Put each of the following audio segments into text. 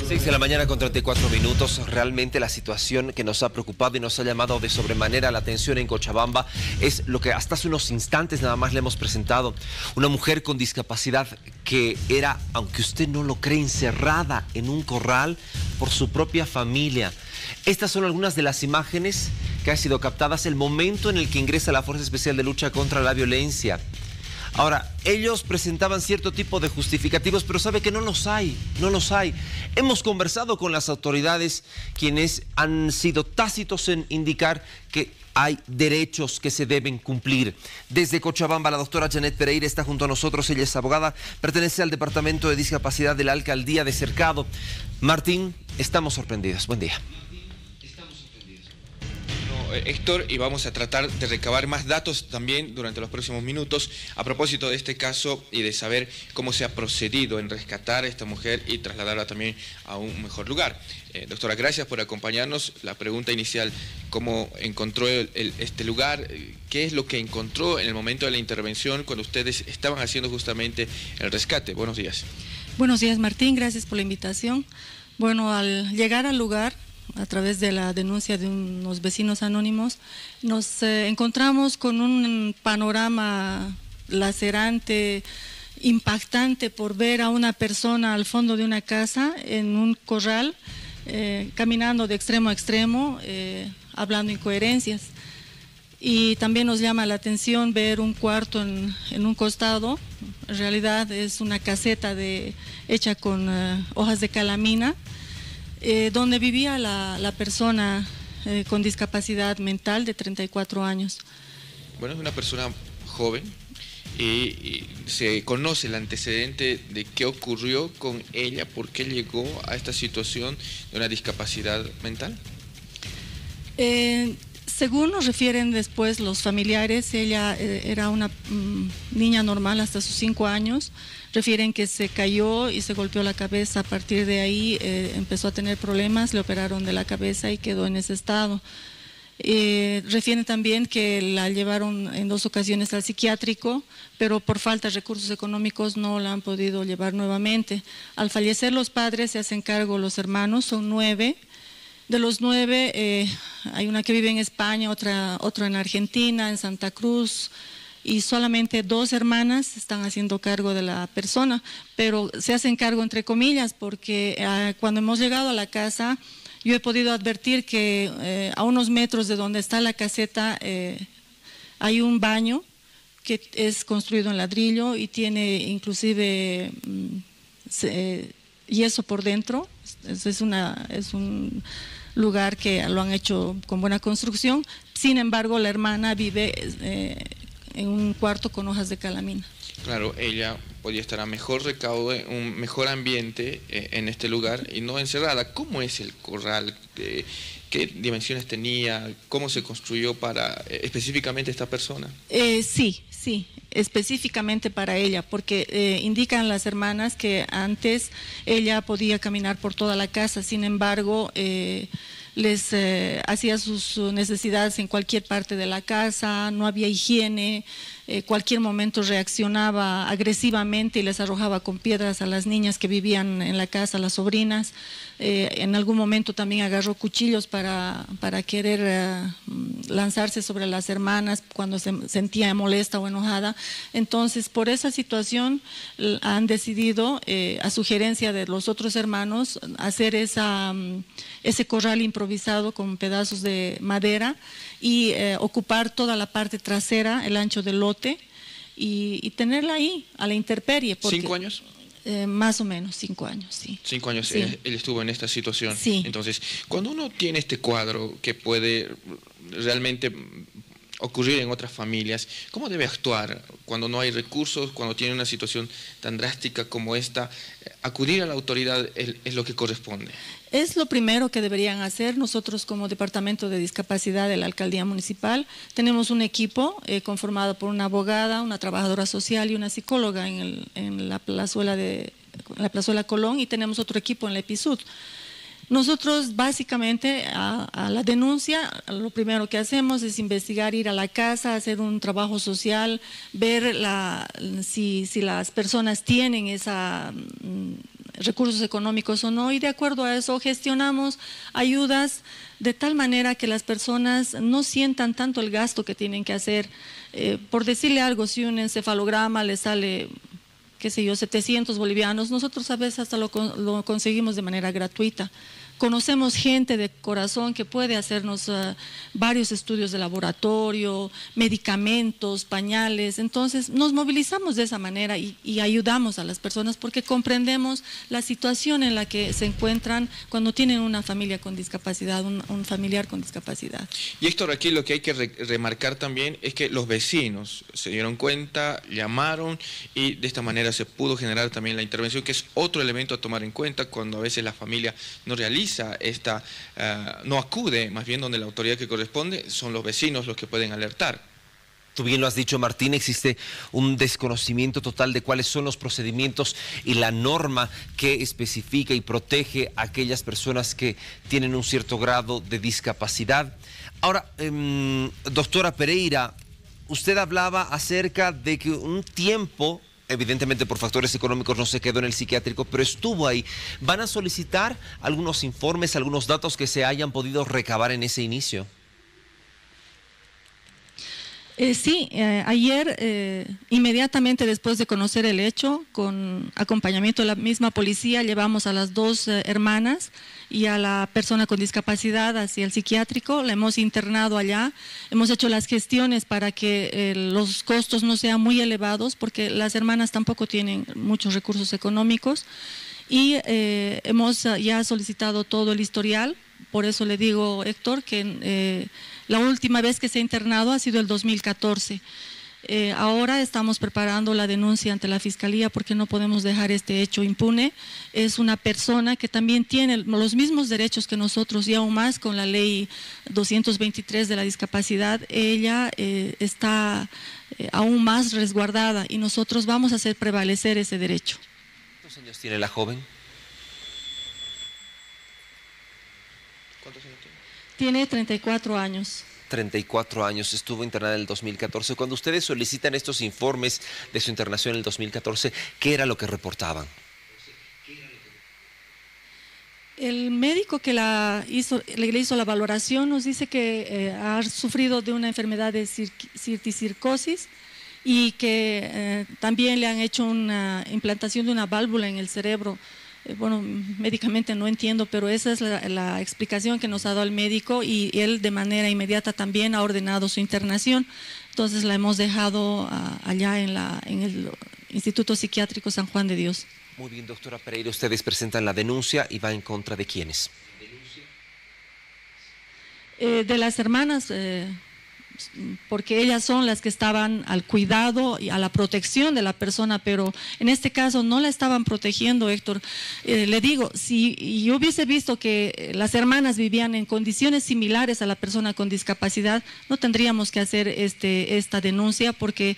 6 de la mañana con 34 minutos. Realmente la situación que nos ha preocupado y nos ha llamado de sobremanera la atención en Cochabamba es lo que hasta hace unos instantes nada más le hemos presentado. Una mujer con discapacidad que era, aunque usted no lo cree, encerrada en un corral por su propia familia. Estas son algunas de las imágenes que han sido captadas el momento en el que ingresa la Fuerza Especial de Lucha contra la Violencia. Ahora, ellos presentaban cierto tipo de justificativos, pero sabe que no los hay. Hemos conversado con las autoridades, quienes han sido tácitos en indicar que hay derechos que se deben cumplir. Desde Cochabamba, la doctora Janet Pereira está junto a nosotros. Ella es abogada, pertenece al Departamento de Discapacidad de la Alcaldía de Cercado. Martín, estamos sorprendidos. Buen día. Héctor, y vamos a tratar de recabar más datos también durante los próximos minutos a propósito de este caso y de saber cómo se ha procedido en rescatar a esta mujer y trasladarla también a un mejor lugar. Doctora, gracias por acompañarnos. La pregunta inicial, ¿cómo encontró este lugar? ¿Qué es lo que encontró en el momento de la intervención cuando ustedes estaban haciendo justamente el rescate? Buenos días. Buenos días, Martín, gracias por la invitación. Bueno, al llegar al lugar, a través de la denuncia de unos vecinos anónimos, nos encontramos con un panorama lacerante, impactante, por ver a una persona al fondo de una casa, en un corral, caminando de extremo a extremo, hablando incoherencias. Y también nos llama la atención ver un cuarto en un costado. En realidad es una caseta hecha con hojas de calamina, donde vivía la persona con discapacidad mental de 34 años. Bueno, es una persona joven y se conoce el antecedente de qué ocurrió con ella, por qué llegó a esta situación de una discapacidad mental. Según nos refieren después los familiares, ella era una niña normal hasta sus 5 años. Refieren que se cayó y se golpeó la cabeza. A partir de ahí empezó a tener problemas, le operaron de la cabeza y quedó en ese estado. Refieren también que la llevaron en 2 ocasiones al psiquiátrico, pero por falta de recursos económicos no la han podido llevar nuevamente. Al fallecer los padres se hacen cargo los hermanos, son 9. De los 9, hay una que vive en España, otro en Argentina, en Santa Cruz, y solamente 2 hermanas están haciendo cargo de la persona, pero se hacen cargo entre comillas, porque cuando hemos llegado a la casa, yo he podido advertir que a unos metros de donde está la caseta hay un baño que es construido en ladrillo y tiene inclusive yeso por dentro. Es un lugar que lo han hecho con buena construcción. Sin embargo, la hermana vive en un cuarto con hojas de calamina. Claro, ella podía estar a mejor recaudo, en un mejor ambiente en este lugar y no encerrada. ¿Cómo es el corral? ¿Qué dimensiones tenía? ¿Cómo se construyó para específicamente esta persona? Sí, específicamente para ella, porque indican las hermanas que antes ella podía caminar por toda la casa, sin embargo, les hacía sus necesidades en cualquier parte de la casa, no había higiene, cualquier momento reaccionaba agresivamente y les arrojaba con piedras a las niñas que vivían en la casa, las sobrinas. En algún momento también agarró cuchillos para querer lanzarse sobre las hermanas cuando se sentía molesta o enojada. Entonces, por esa situación han decidido, a sugerencia de los otros hermanos, hacer ese corral improvisado con pedazos de madera y ocupar toda la parte trasera, el ancho del lote, y tenerla ahí a la intemperie. ¿5 años? Más o menos 5 años, sí. 5 años, sí. Él estuvo en esta situación. Sí. Entonces, cuando uno tiene este cuadro que puede realmente ocurrir en otras familias, ¿cómo debe actuar cuando no hay recursos, cuando tiene una situación tan drástica como esta? Acudir a la autoridad es lo que corresponde. Es lo primero que deberían hacer. Nosotros, como Departamento de Discapacidad de la Alcaldía Municipal, tenemos un equipo conformado por una abogada, una trabajadora social y una psicóloga en la plazuela Colón, y tenemos otro equipo en la EPISUD. Nosotros básicamente a la denuncia, lo primero que hacemos es investigar, ir a la casa, hacer un trabajo social, ver si las personas tienen recursos económicos o no, y de acuerdo a eso gestionamos ayudas de tal manera que las personas no sientan tanto el gasto que tienen que hacer. Por decirle algo, si un encefalograma le sale, qué sé yo, 700 bolivianos, nosotros a veces hasta lo conseguimos de manera gratuita. Conocemos gente de corazón que puede hacernos varios estudios de laboratorio, medicamentos, pañales. Entonces nos movilizamos de esa manera y ayudamos a las personas porque comprendemos la situación en la que se encuentran cuando tienen una familia con discapacidad, un familiar con discapacidad. Y Héctor, aquí lo que hay que remarcar también es que los vecinos se dieron cuenta, llamaron y de esta manera se pudo generar también la intervención, que es otro elemento a tomar en cuenta cuando a veces la familia no realiza no acude, más bien donde la autoridad que corresponde, son los vecinos los que pueden alertar. Tú bien lo has dicho, Martín, existe un desconocimiento total de cuáles son los procedimientos y la norma que especifica y protege a aquellas personas que tienen un cierto grado de discapacidad. Ahora, doctora Pereira, usted hablaba acerca de que un tiempo, evidentemente por factores económicos no se quedó en el psiquiátrico, pero estuvo ahí. ¿Van a solicitar algunos informes, algunos datos que se hayan podido recabar en ese inicio? Sí, ayer, inmediatamente después de conocer el hecho, con acompañamiento de la misma policía, llevamos a las dos hermanas y a la persona con discapacidad hacia el psiquiátrico, la hemos internado allá, hemos hecho las gestiones para que los costos no sean muy elevados, porque las hermanas tampoco tienen muchos recursos económicos, y hemos ya solicitado todo el historial. Por eso le digo, Héctor, que la última vez que se ha internado ha sido el 2014. Ahora estamos preparando la denuncia ante la Fiscalía porque no podemos dejar este hecho impune. Es una persona que también tiene los mismos derechos que nosotros y aún más con la ley 223 de la discapacidad. Ella está aún más resguardada y nosotros vamos a hacer prevalecer ese derecho. ¿Cuántos años tiene la joven? ¿Cuántos años tiene? Tiene 34 años. 34 años, estuvo internada en el 2014. Cuando ustedes solicitan estos informes de su internación en el 2014, ¿qué era lo que reportaban? El médico que le hizo la valoración nos dice que ha sufrido de una enfermedad de cisticercosis y que también le han hecho una implantación de una válvula en el cerebro. Bueno, médicamente no entiendo, pero esa es la explicación que nos ha dado el médico y él de manera inmediata también ha ordenado su internación. Entonces la hemos dejado allá en el Instituto Psiquiátrico San Juan de Dios. Muy bien, doctora Pereira, ustedes presentan la denuncia y va en contra de quiénes. De las hermanas, porque ellas son las que estaban al cuidado y a la protección de la persona, pero en este caso no la estaban protegiendo, Héctor. Le digo, si yo hubiese visto que las hermanas vivían en condiciones similares a la persona con discapacidad, no tendríamos que hacer esta denuncia porque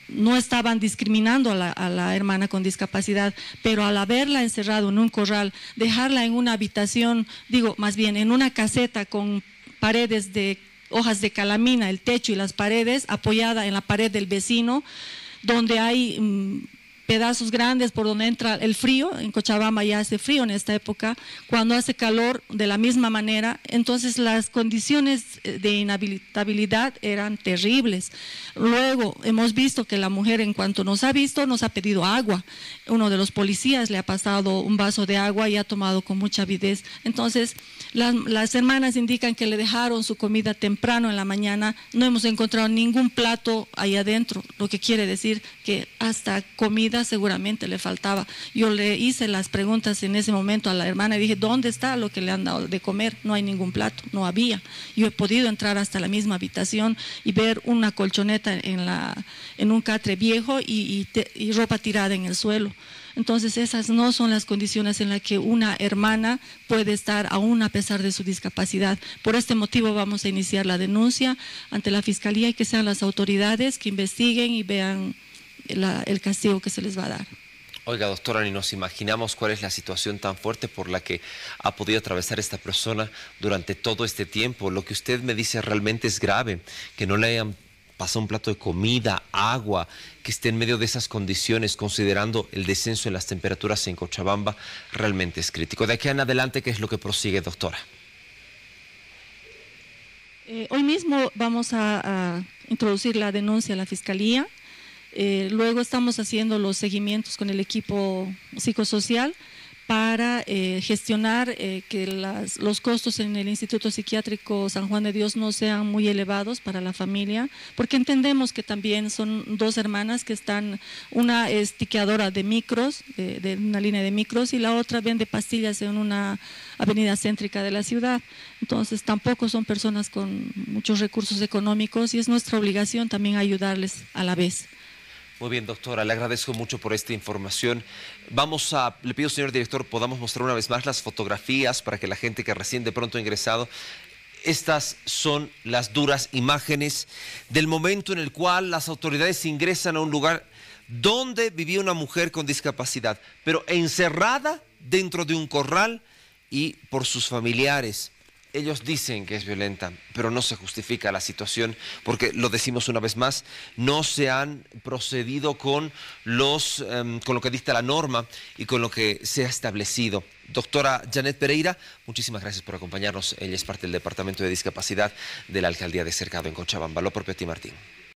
no estaban discriminando a la hermana con discapacidad, pero al haberla encerrado en un corral, dejarla en una habitación, digo, más bien en una caseta con paredes de hojas de calamina, el techo y las paredes, apoyada en la pared del vecino, donde hay pedazos grandes por donde entra el frío. En Cochabamba ya hace frío en esta época, cuando hace calor de la misma manera, entonces las condiciones de inhabilitabilidad eran terribles. Luego hemos visto que la mujer, en cuanto nos ha visto, nos ha pedido agua. Uno de los policías le ha pasado un vaso de agua y ha tomado con mucha avidez. Entonces las hermanas indican que le dejaron su comida temprano en la mañana, no hemos encontrado ningún plato ahí adentro, lo que quiere decir que hasta comida seguramente le faltaba. Yo le hice las preguntas en ese momento a la hermana y dije, ¿dónde está lo que le han dado de comer? No hay ningún plato, no había. Yo he podido entrar hasta la misma habitación y ver una colchoneta en un catre viejo y ropa tirada en el suelo. Entonces esas no son las condiciones en las que una hermana puede estar aún a pesar de su discapacidad. Por este motivo vamos a iniciar la denuncia ante la Fiscalía y que sean las autoridades que investiguen y vean el castigo que se les va a dar. Oiga, doctora, ni nos imaginamos cuál es la situación tan fuerte por la que ha podido atravesar esta persona durante todo este tiempo. Lo que usted me dice realmente es grave, que no le hayan pasa un plato de comida, agua, que esté en medio de esas condiciones, considerando el descenso en las temperaturas en Cochabamba, realmente es crítico. De aquí en adelante, ¿qué es lo que prosigue, doctora? Hoy mismo vamos a introducir la denuncia a la Fiscalía. Luego estamos haciendo los seguimientos con el equipo psicosocial para gestionar que los costos en el Instituto Psiquiátrico San Juan de Dios no sean muy elevados para la familia, porque entendemos que también son dos hermanas que están, una es tiqueadora de micros, de una línea de micros, y la otra vende pastillas en una avenida céntrica de la ciudad. Entonces tampoco son personas con muchos recursos económicos y es nuestra obligación también ayudarles a la vez. Muy bien, doctora, le agradezco mucho por esta información. Le pido, señor director, podamos mostrar una vez más las fotografías para que la gente que recién de pronto ha ingresado. Estas son las duras imágenes del momento en el cual las autoridades ingresan a un lugar donde vivía una mujer con discapacidad, pero encerrada dentro de un corral y por sus familiares. Ellos dicen que es violenta, pero no se justifica la situación porque, lo decimos una vez más, no se han procedido con lo que dicta la norma y con lo que se ha establecido. Doctora Janet Pereira, muchísimas gracias por acompañarnos. Ella es parte del Departamento de Discapacidad de la Alcaldía de Cercado en Cochabamba. Lo propio a ti, Martín.